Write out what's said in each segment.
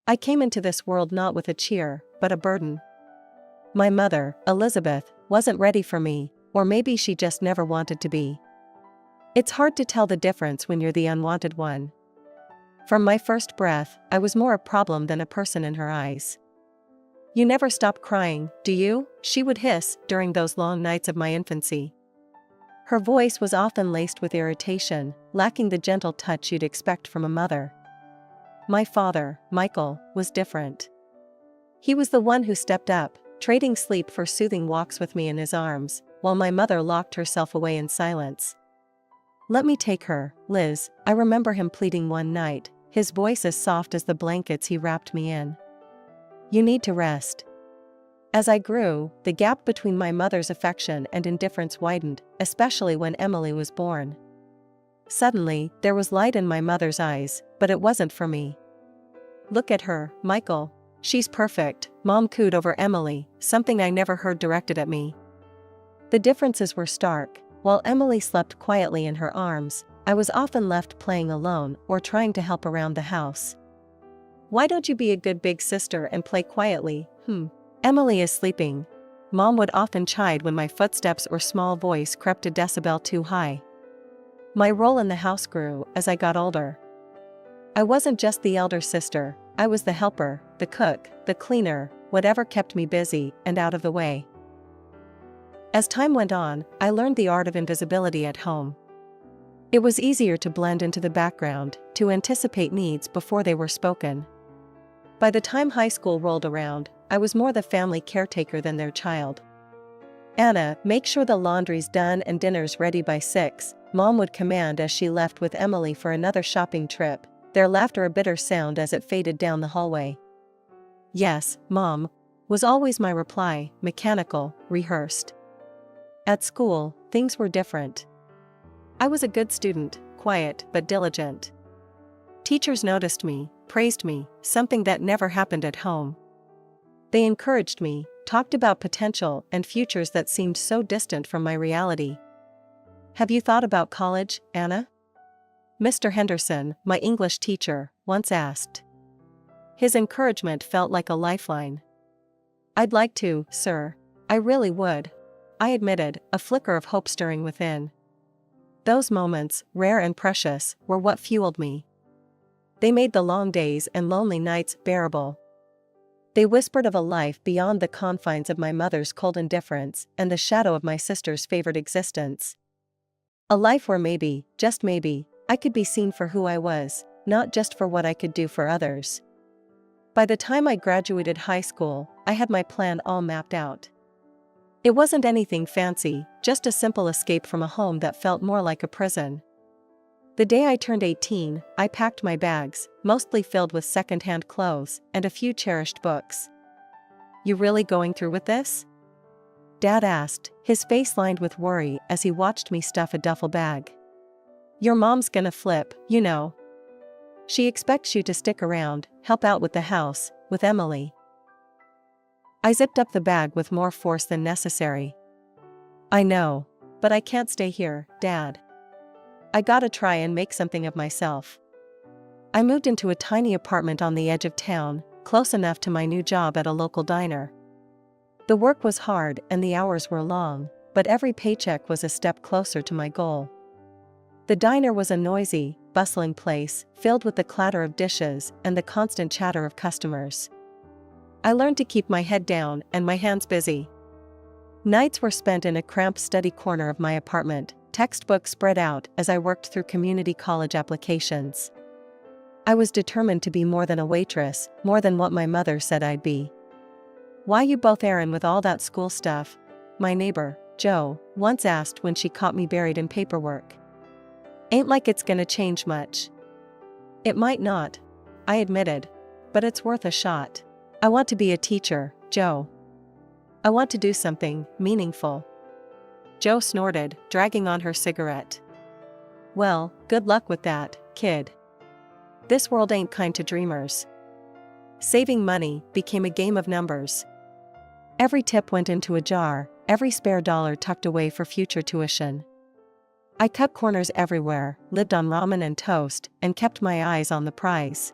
I came into this world not with a cheer, but a burden. My mother, Elizabeth, wasn't ready for me, or maybe she just never wanted to be. It's hard to tell the difference when you're the unwanted one. From my first breath, I was more a problem than a person in her eyes. "You never stop crying, do you?" she would hiss during those long nights of my infancy. Her voice was often laced with irritation, lacking the gentle touch you'd expect from a mother. My father, Michael, was different. He was the one who stepped up, trading sleep for soothing walks with me in his arms, while my mother locked herself away in silence. "Let me take her, Liz," I remember him pleading one night, his voice as soft as the blankets he wrapped me in. "You need to rest." As I grew, the gap between my mother's affection and indifference widened, especially when Emily was born. Suddenly, there was light in my mother's eyes, but it wasn't for me. "Look at her, Michael. She's perfect," Mom cooed over Emily, something I never heard directed at me. The differences were stark. While Emily slept quietly in her arms, I was often left playing alone or trying to help around the house. "Why don't you be a good big sister and play quietly? Emily is sleeping." Mom would often chide when my footsteps or small voice crept a decibel too high. My role in the house grew as I got older. I wasn't just the elder sister, I was the helper, the cook, the cleaner, whatever kept me busy and out of the way. As time went on, I learned the art of invisibility at home. It was easier to blend into the background, to anticipate needs before they were spoken. By the time high school rolled around, I was more the family caretaker than their child. "Anna, make sure the laundry's done and dinner's ready by 6, Mom would command as she left with Emily for another shopping trip, their laughter a bitter sound as it faded down the hallway. "Yes, Mom," was always my reply, mechanical, rehearsed. At school, things were different. I was a good student, quiet but diligent. Teachers noticed me, praised me, something that never happened at home. They encouraged me, talked about potential and futures that seemed so distant from my reality. "Have you thought about college, Anna?" Mr. Henderson, my English teacher, once asked. His encouragement felt like a lifeline. "I'd like to, sir. I really would," I admitted, a flicker of hope stirring within. Those moments, rare and precious, were what fueled me. They made the long days and lonely nights bearable. They whispered of a life beyond the confines of my mother's cold indifference and the shadow of my sister's favored existence. A life where maybe, just maybe, I could be seen for who I was, not just for what I could do for others. By the time I graduated high school, I had my plan all mapped out. It wasn't anything fancy, just a simple escape from a home that felt more like a prison. The day I turned 18, I packed my bags, mostly filled with second-hand clothes and a few cherished books. "You really going through with this?" Dad asked, his face lined with worry as he watched me stuff a duffel bag. "Your mom's gonna flip, you know. She expects you to stick around, help out with the house, with Emily." I zipped up the bag with more force than necessary. "I know. But I can't stay here, Dad. I gotta try and make something of myself." I moved into a tiny apartment on the edge of town, close enough to my new job at a local diner. The work was hard and the hours were long, but every paycheck was a step closer to my goal. The diner was a noisy, bustling place, filled with the clatter of dishes and the constant chatter of customers. I learned to keep my head down and my hands busy. Nights were spent in a cramped study corner of my apartment, textbooks spread out as I worked through community college applications. I was determined to be more than a waitress, more than what my mother said I'd be. "Why you both errand with all that school stuff?" my neighbor, Jo, once asked when she caught me buried in paperwork. "Ain't like it's gonna change much." "It might not," I admitted, "but it's worth a shot. I want to be a teacher, Jo. I want to do something meaningful." Jo snorted, dragging on her cigarette. "Well, good luck with that, kid. This world ain't kind to dreamers." Saving money became a game of numbers. Every tip went into a jar, every spare dollar tucked away for future tuition. I cut corners everywhere, lived on ramen and toast, and kept my eyes on the prize.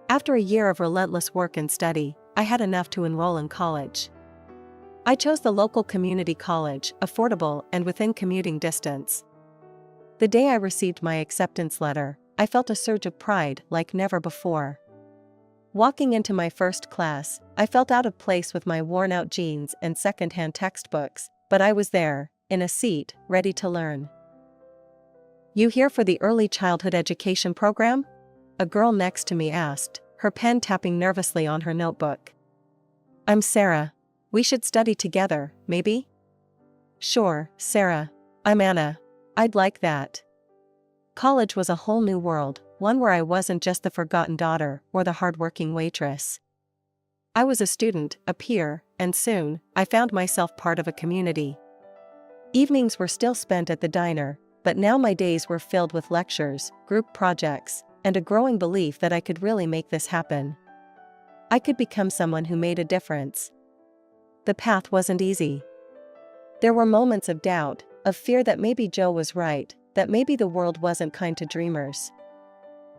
After a year of relentless work and study, I had enough to enroll in college. I chose the local community college, affordable and within commuting distance. The day I received my acceptance letter, I felt a surge of pride like never before. Walking into my first class, I felt out of place with my worn-out jeans and second-hand textbooks, but I was there, in a seat, ready to learn. "You here for the early childhood education program?" a girl next to me asked, her pen tapping nervously on her notebook. "I'm Sarah. We should study together, maybe?" "Sure, Sarah. I'm Anna. I'd like that." College was a whole new world, one where I wasn't just the forgotten daughter or the hard-working waitress. I was a student, a peer, and soon, I found myself part of a community. Evenings were still spent at the diner, but now my days were filled with lectures, group projects, and a growing belief that I could really make this happen. I could become someone who made a difference. The path wasn't easy. There were moments of doubt, of fear that maybe Joe was right, that maybe the world wasn't kind to dreamers.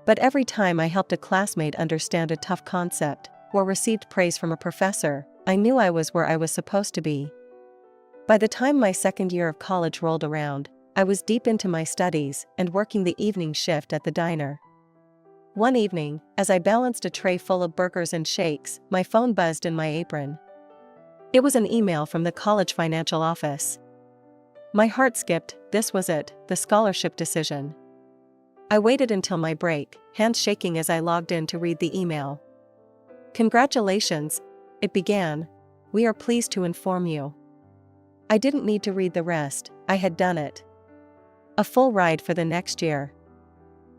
But every time I helped a classmate understand a tough concept, or received praise from a professor, I knew I was where I was supposed to be. By the time my second year of college rolled around, I was deep into my studies and working the evening shift at the diner. One evening, as I balanced a tray full of burgers and shakes, my phone buzzed in my apron. It was an email from the college financial office. My heart skipped. This was it, the scholarship decision. I waited until my break, hands shaking as I logged in to read the email. "Congratulations," it began. "We are pleased to inform you." I didn't need to read the rest, I had done it. A full ride for the next year.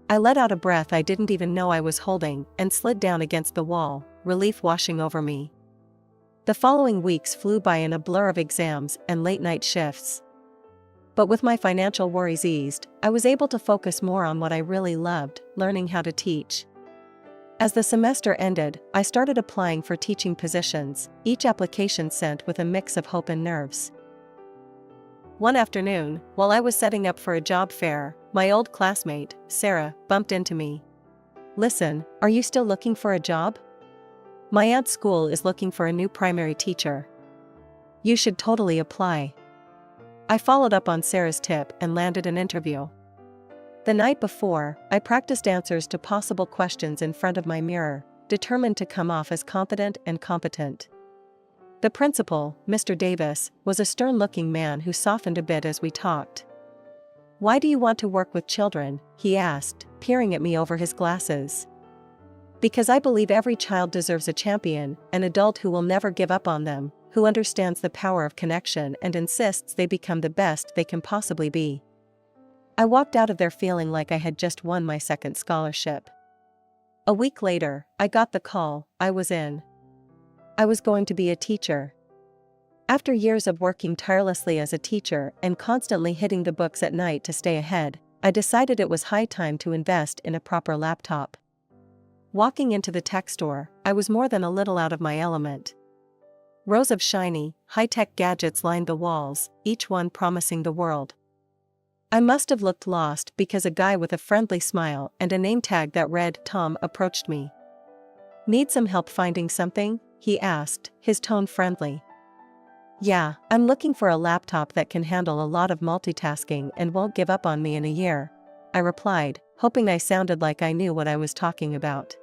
I let out a breath I didn't even know I was holding and slid down against the wall, relief washing over me. The following weeks flew by in a blur of exams and late-night shifts. But with my financial worries eased, I was able to focus more on what I really loved, learning how to teach. As the semester ended, I started applying for teaching positions, each application sent with a mix of hope and nerves. One afternoon, while I was setting up for a job fair, my old classmate, Sarah, bumped into me. "Listen, are you still looking for a job? My aunt's school is looking for a new primary teacher. You should totally apply." I followed up on Sarah's tip and landed an interview. The night before, I practiced answers to possible questions in front of my mirror, determined to come off as confident and competent. The principal, Mr. Davis, was a stern-looking man who softened a bit as we talked. "Why do you want to work with children?" he asked, peering at me over his glasses. "Because I believe every child deserves a champion, an adult who will never give up on them, who understands the power of connection and insists they become the best they can possibly be." I walked out of there feeling like I had just won my second scholarship. A week later, I got the call. I was in. I was going to be a teacher. After years of working tirelessly as a teacher and constantly hitting the books at night to stay ahead, I decided it was high time to invest in a proper laptop. Walking into the tech store, I was more than a little out of my element. Rows of shiny, high-tech gadgets lined the walls, each one promising the world. I must have looked lost because a guy with a friendly smile and a name tag that read Tom approached me. "Need some help finding something?" he asked, his tone friendly. "Yeah, I'm looking for a laptop that can handle a lot of multitasking and won't give up on me in a year," I replied, hoping I sounded like I knew what I was talking about.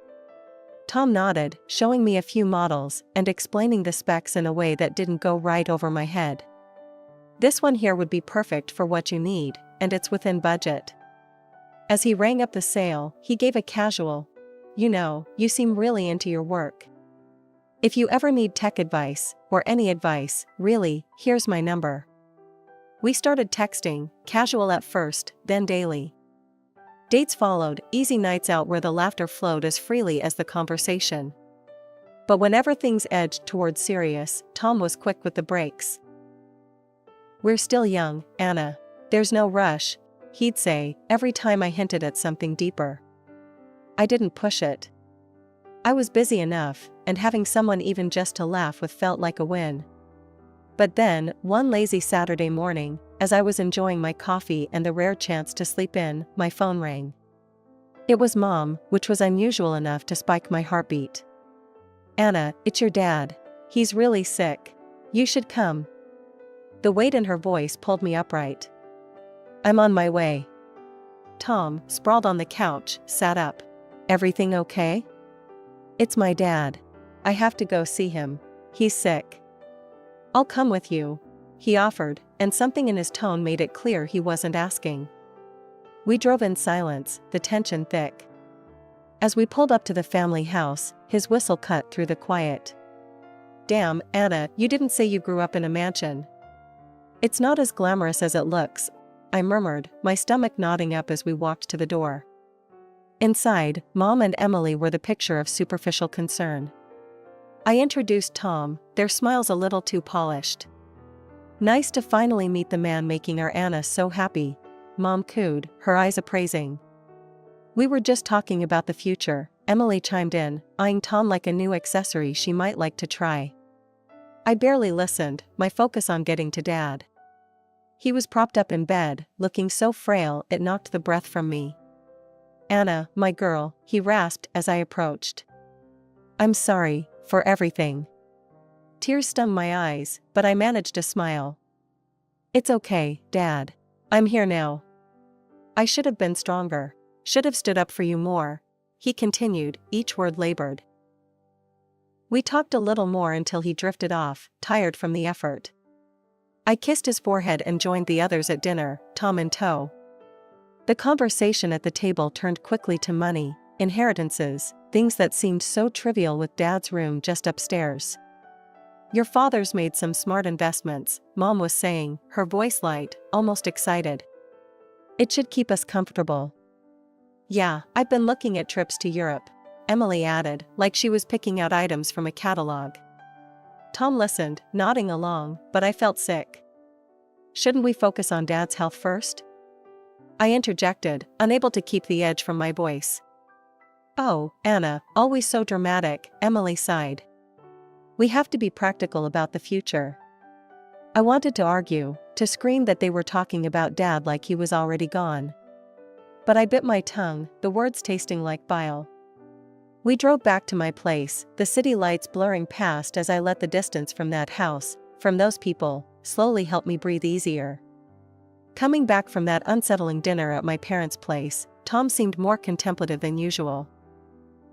Tom nodded, showing me a few models and explaining the specs in a way that didn't go right over my head. "This one here would be perfect for what you need, and it's within budget." As he rang up the sale, he gave a casual, "You know, you seem really into your work. If you ever need tech advice, or any advice, really, here's my number." We started texting, casual at first, then daily. Dates followed, easy nights out where the laughter flowed as freely as the conversation. But whenever things edged towards serious, Tom was quick with the brakes. "We're still young, Anna. There's no rush," he'd say, every time I hinted at something deeper. I didn't push it. I was busy enough, and having someone even just to laugh with felt like a win. But then, one lazy Saturday morning, as I was enjoying my coffee and the rare chance to sleep in, my phone rang. It was Mom, which was unusual enough to spike my heartbeat. "Anna, it's your dad. He's really sick. You should come." The weight in her voice pulled me upright. "I'm on my way." Tom, sprawled on the couch, sat up. "Everything okay?" "It's my dad. I have to go see him. He's sick." "I'll come with you," he offered, and something in his tone made it clear he wasn't asking. We drove in silence, the tension thick. As we pulled up to the family house, his whistle cut through the quiet. "Damn, Anna, you didn't say you grew up in a mansion." "It's not as glamorous as it looks," I murmured, my stomach knotting up as we walked to the door. Inside, Mom and Emily were the picture of superficial concern. I introduced Tom, their smiles a little too polished. "Nice to finally meet the man making our Anna so happy," Mom cooed, her eyes appraising. "We were just talking about the future," Emily chimed in, eyeing Tom like a new accessory she might like to try. I barely listened, my focus on getting to Dad. He was propped up in bed, looking so frail it knocked the breath from me. "Anna, my girl," he rasped as I approached. "I'm sorry for everything." Tears stung my eyes, but I managed a smile. "It's okay, Dad. I'm here now." "I should have been stronger. Should have stood up for you more," he continued, each word labored. We talked a little more until he drifted off, tired from the effort. I kissed his forehead and joined the others at dinner, Tom in tow. The conversation at the table turned quickly to money, inheritances, things that seemed so trivial with Dad's room just upstairs. "Your father's made some smart investments," Mom was saying, her voice light, almost excited. "It should keep us comfortable." "Yeah, I've been looking at trips to Europe," Emily added, like she was picking out items from a catalog. Tom listened, nodding along, but I felt sick. "Shouldn't we focus on Dad's health first?" I interjected, unable to keep the edge from my voice. "Oh, Anna, always so dramatic," Emily sighed. "We have to be practical about the future." I wanted to argue, to scream that they were talking about Dad like he was already gone. But I bit my tongue, the words tasting like bile. We drove back to my place, the city lights blurring past as I let the distance from that house, from those people, slowly help me breathe easier. Coming back from that unsettling dinner at my parents' place, Tom seemed more contemplative than usual.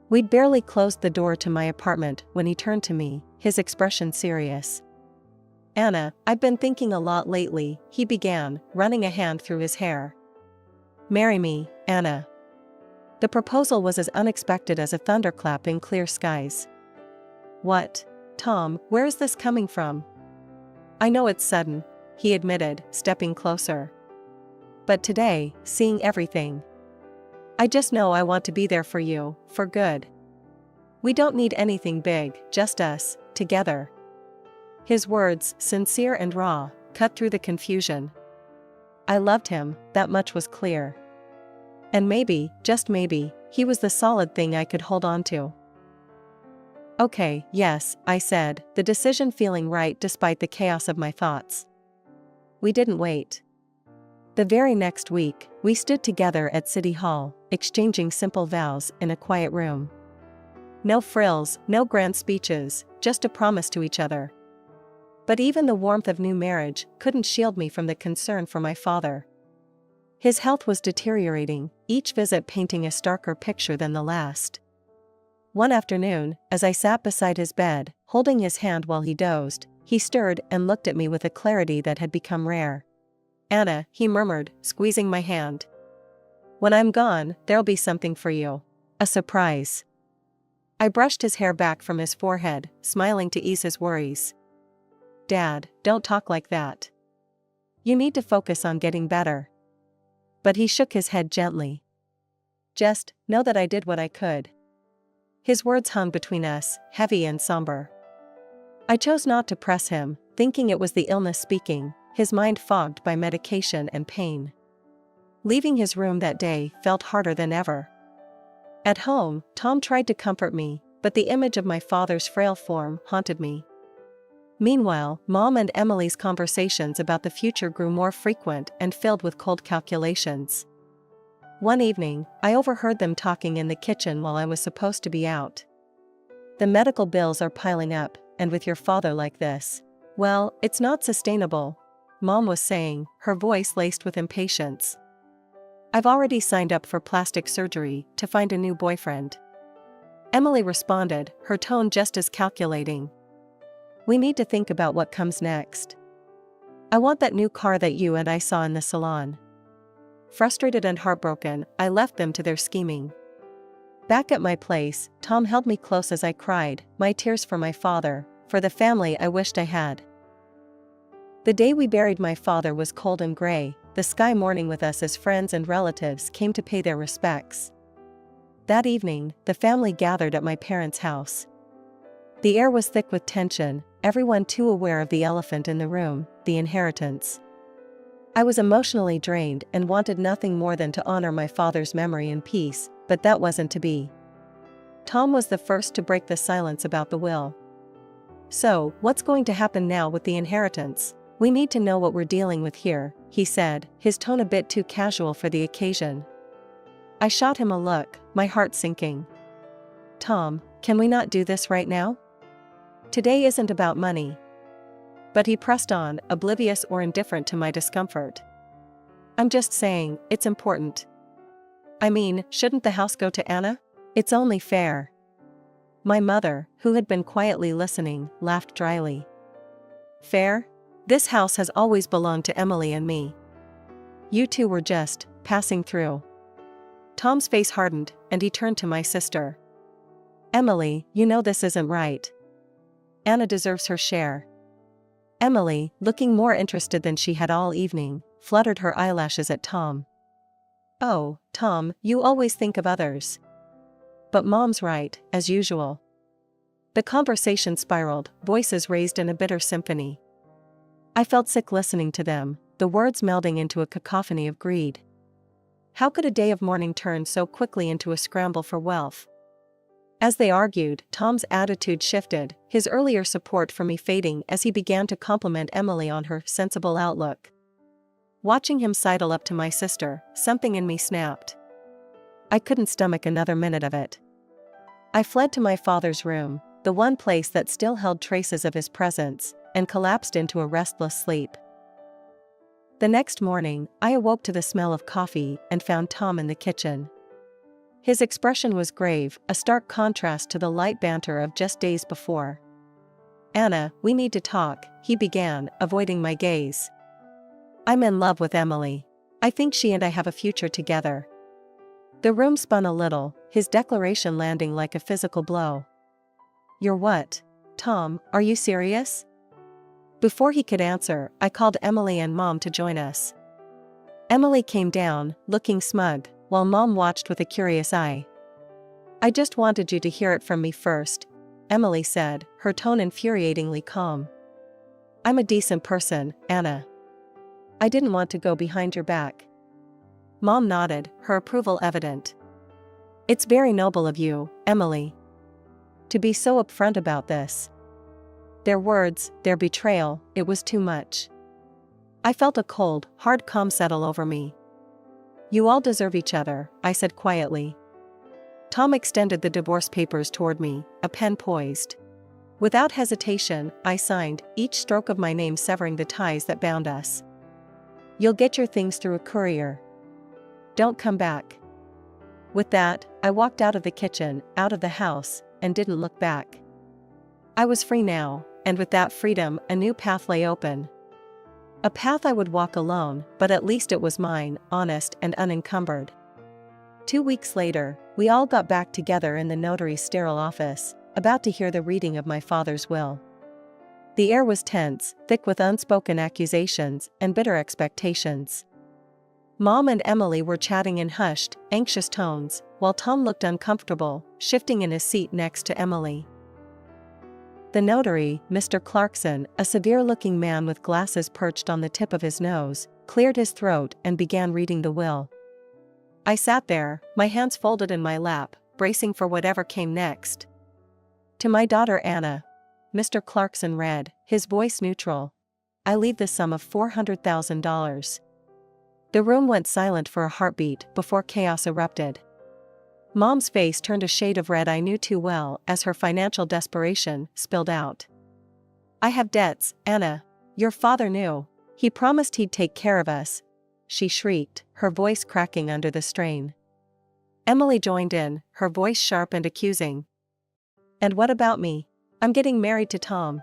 We'd barely closed the door to my apartment when he turned to me, his expression serious. "Anna, I've been thinking a lot lately," he began, running a hand through his hair. "Marry me, Anna." The proposal was as unexpected as a thunderclap in clear skies. "What? Tom, where is this coming from?" "I know it's sudden," he admitted, stepping closer. "But today, seeing everything. I just know I want to be there for you, for good. We don't need anything big, just us, together." His words, sincere and raw, cut through the confusion. I loved him, that much was clear. And maybe, just maybe, he was the solid thing I could hold on to. "Okay, yes," I said, the decision feeling right despite the chaos of my thoughts. We didn't wait. The very next week, we stood together at City Hall, exchanging simple vows in a quiet room. No frills, no grand speeches, just a promise to each other. But even the warmth of new marriage couldn't shield me from the concern for my father. His health was deteriorating, each visit painting a starker picture than the last. One afternoon, as I sat beside his bed, holding his hand while he dozed, he stirred and looked at me with a clarity that had become rare. "Anna," he murmured, squeezing my hand. "When I'm gone, there'll be something for you. A surprise." I brushed his hair back from his forehead, smiling to ease his worries. "Dad, don't talk like that. You need to focus on getting better." But he shook his head gently. "Just know that I did what I could." His words hung between us, heavy and somber. I chose not to press him, thinking it was the illness speaking, his mind fogged by medication and pain. Leaving his room that day felt harder than ever. At home, Tom tried to comfort me, but the image of my father's frail form haunted me. Meanwhile, Mom and Emily's conversations about the future grew more frequent and filled with cold calculations. One evening, I overheard them talking in the kitchen while I was supposed to be out. The medical bills are piling up, and with your father like this, well, it's not sustainable, Mom was saying, her voice laced with impatience. I've already signed up for plastic surgery to find a new boyfriend. Emily responded, her tone just as calculating. We need to think about what comes next. I want that new car that you and I saw in the salon. Frustrated and heartbroken, I left them to their scheming. Back at my place, Tom held me close as I cried, my tears for my father, for the family I wished I had. The day we buried my father was cold and gray, the sky mourning with us as friends and relatives came to pay their respects. That evening, the family gathered at my parents' house. The air was thick with tension, everyone too aware of the elephant in the room, the inheritance. I was emotionally drained and wanted nothing more than to honor my father's memory in peace, but that wasn't to be. Tom was the first to break the silence about the will. So, what's going to happen now with the inheritance? We need to know what we're dealing with here, he said, his tone a bit too casual for the occasion. I shot him a look, my heart sinking. Tom, can we not do this right now? Today isn't about money. But he pressed on, oblivious or indifferent to my discomfort. I'm just saying, it's important. I mean, shouldn't the house go to Anna? It's only fair. My mother, who had been quietly listening, laughed dryly. Fair? This house has always belonged to Emily and me. You two were just passing through. Tom's face hardened, and he turned to my sister. Emily, you know this isn't right. Anna deserves her share. Emily, looking more interested than she had all evening, fluttered her eyelashes at Tom. Oh, Tom, you always think of others. But Mom's right, as usual. The conversation spiraled, voices raised in a bitter symphony. I felt sick listening to them, the words melding into a cacophony of greed. How could a day of mourning turn so quickly into a scramble for wealth? As they argued, Tom's attitude shifted, his earlier support for me fading as he began to compliment Emily on her sensible outlook. Watching him sidle up to my sister, something in me snapped. I couldn't stomach another minute of it. I fled to my father's room, the one place that still held traces of his presence, and collapsed into a restless sleep. The next morning, I awoke to the smell of coffee and found Tom in the kitchen. His expression was grave, a stark contrast to the light banter of just days before. Anna, we need to talk, he began, avoiding my gaze. I'm in love with Emily. I think she and I have a future together. The room spun a little, his declaration landing like a physical blow. You're what? Tom, are you serious? Before he could answer, I called Emily and Mom to join us. Emily came down, looking smug, while Mom watched with a curious eye. I just wanted you to hear it from me first, Emily said, her tone infuriatingly calm. I'm a decent person, Anna. I didn't want to go behind your back. Mom nodded, her approval evident. It's very noble of you, Emily. To be so upfront about this. Their words, their betrayal, it was too much. I felt a cold, hard calm settle over me. You all deserve each other, I said quietly. Tom extended the divorce papers toward me, a pen poised. Without hesitation, I signed, each stroke of my name severing the ties that bound us. You'll get your things through a courier. Don't come back. With that, I walked out of the kitchen, out of the house, and didn't look back. I was free now, and with that freedom, a new path lay open. A path I would walk alone, but at least it was mine, honest and unencumbered. 2 weeks later, we all got back together in the notary's sterile office, about to hear the reading of my father's will. The air was tense, thick with unspoken accusations and bitter expectations. Mom and Emily were chatting in hushed, anxious tones, while Tom looked uncomfortable, shifting in his seat next to Emily. The notary, Mr. Clarkson, a severe-looking man with glasses perched on the tip of his nose, cleared his throat and began reading the will. I sat there, my hands folded in my lap, bracing for whatever came next. To my daughter Anna, Mr. Clarkson read, his voice neutral. I leave the sum of $400,000. The room went silent for a heartbeat before chaos erupted. Mom's face turned a shade of red I knew too well as her financial desperation spilled out. "I have debts, Anna. Your father knew. He promised he'd take care of us," she shrieked, her voice cracking under the strain. Emily joined in, her voice sharp and accusing. "And what about me? I'm getting married to Tom.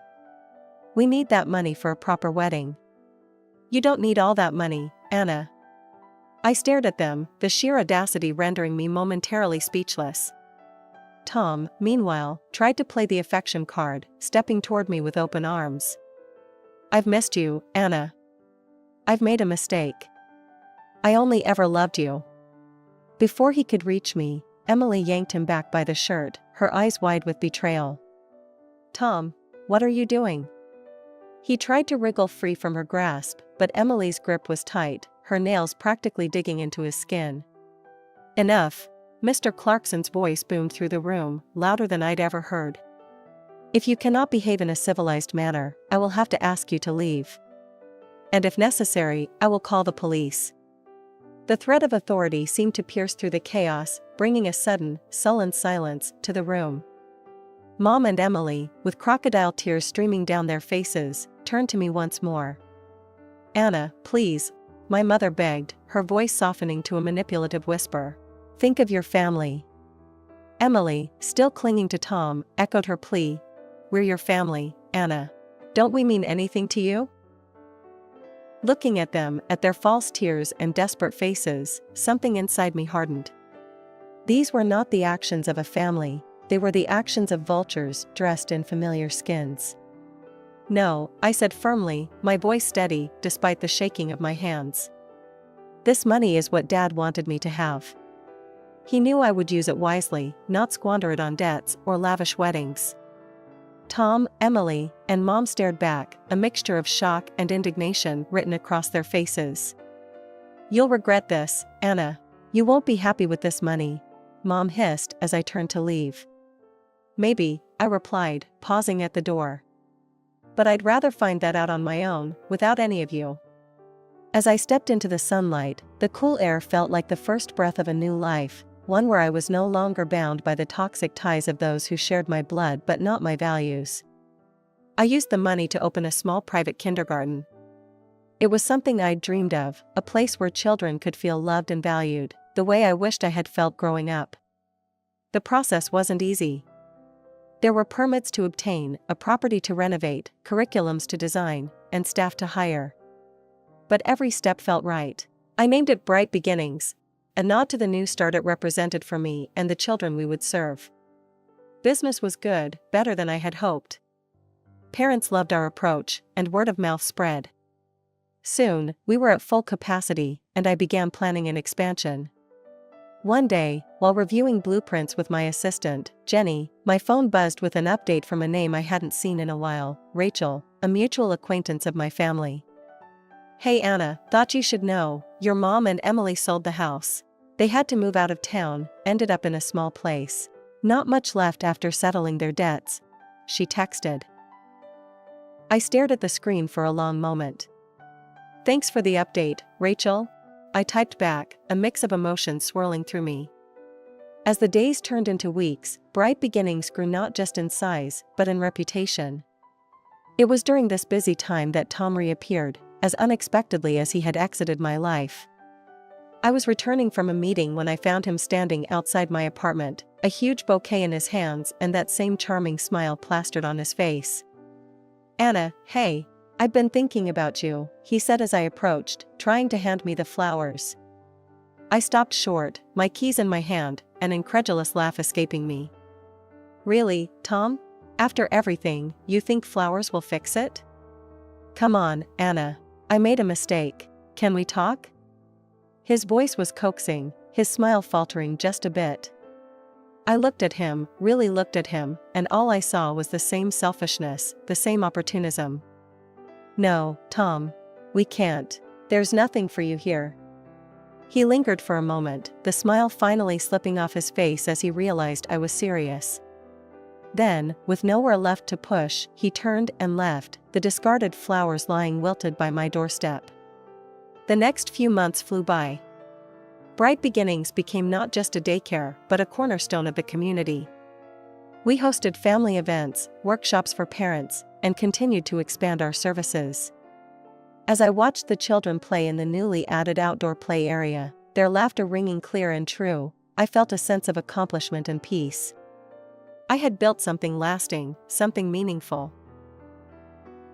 We need that money for a proper wedding." "You don't need all that money, Anna." I stared at them, the sheer audacity rendering me momentarily speechless. Tom, meanwhile, tried to play the affection card, stepping toward me with open arms. "I've missed you, Anna. I've made a mistake. I only ever loved you." Before he could reach me, Emily yanked him back by the shirt, her eyes wide with betrayal. "Tom, what are you doing?" He tried to wriggle free from her grasp, but Emily's grip was tight, her nails practically digging into his skin. "Enough," Mr. Clarkson's voice boomed through the room, louder than I'd ever heard. "If you cannot behave in a civilized manner, I will have to ask you to leave. And if necessary, I will call the police." The threat of authority seemed to pierce through the chaos, bringing a sudden, sullen silence to the room. Mom and Emily, with crocodile tears streaming down their faces, turned to me once more. "Anna, please," my mother begged, her voice softening to a manipulative whisper. "Think of your family." Emily, still clinging to Tom, echoed her plea. "We're your family, Anna. Don't we mean anything to you?" Looking at them, at their false tears and desperate faces, something inside me hardened. These were not the actions of a family, they were the actions of vultures dressed in familiar skins. "No," I said firmly, my voice steady, despite the shaking of my hands. "This money is what Dad wanted me to have. He knew I would use it wisely, not squander it on debts or lavish weddings." Tom, Emily, and Mom stared back, a mixture of shock and indignation written across their faces. "You'll regret this, Anna. You won't be happy with this money," Mom hissed as I turned to leave. "Maybe," I replied, pausing at the door. "But I'd rather find that out on my own, without any of you." As I stepped into the sunlight, the cool air felt like the first breath of a new life, one where I was no longer bound by the toxic ties of those who shared my blood but not my values. I used the money to open a small private kindergarten. It was something I'd dreamed of, a place where children could feel loved and valued, the way I wished I had felt growing up. The process wasn't easy. There were permits to obtain, a property to renovate, curriculums to design, and staff to hire. But every step felt right. I named it Bright Beginnings, a nod to the new start it represented for me and the children we would serve. Business was good, better than I had hoped. Parents loved our approach, and word of mouth spread. Soon, we were at full capacity, and I began planning an expansion. One day, while reviewing blueprints with my assistant, Jenny, my phone buzzed with an update from a name I hadn't seen in a while, Rachel, a mutual acquaintance of my family. "Hey Anna, thought you should know, your mom and Emily sold the house. They had to move out of town, ended up in a small place. Not much left after settling their debts," she texted. I stared at the screen for a long moment. "Thanks for the update, Rachel," I typed back, a mix of emotions swirling through me. As the days turned into weeks, Bright Beginnings grew not just in size, but in reputation. It was during this busy time that Tom reappeared, as unexpectedly as he had exited my life. I was returning from a meeting when I found him standing outside my apartment, a huge bouquet in his hands and that same charming smile plastered on his face. "Anna, hey. I've been thinking about you," he said as I approached, trying to hand me the flowers. I stopped short, my keys in my hand, an incredulous laugh escaping me. "Really, Tom? After everything, you think flowers will fix it? Come on, Anna. I made a mistake. Can we talk?" His voice was coaxing, his smile faltering just a bit. I looked at him, really looked at him, and all I saw was the same selfishness, the same opportunism. "No, Tom. We can't. There's nothing for you here." He lingered for a moment, the smile finally slipping off his face as he realized I was serious. Then, with nowhere left to push, he turned and left, the discarded flowers lying wilted by my doorstep. The next few months flew by. Bright Beginnings became not just a daycare but a cornerstone of the community. We hosted family events, workshops for parents, and continued to expand our services. As I watched the children play in the newly added outdoor play area, their laughter ringing clear and true, I felt a sense of accomplishment and peace. I had built something lasting, something meaningful.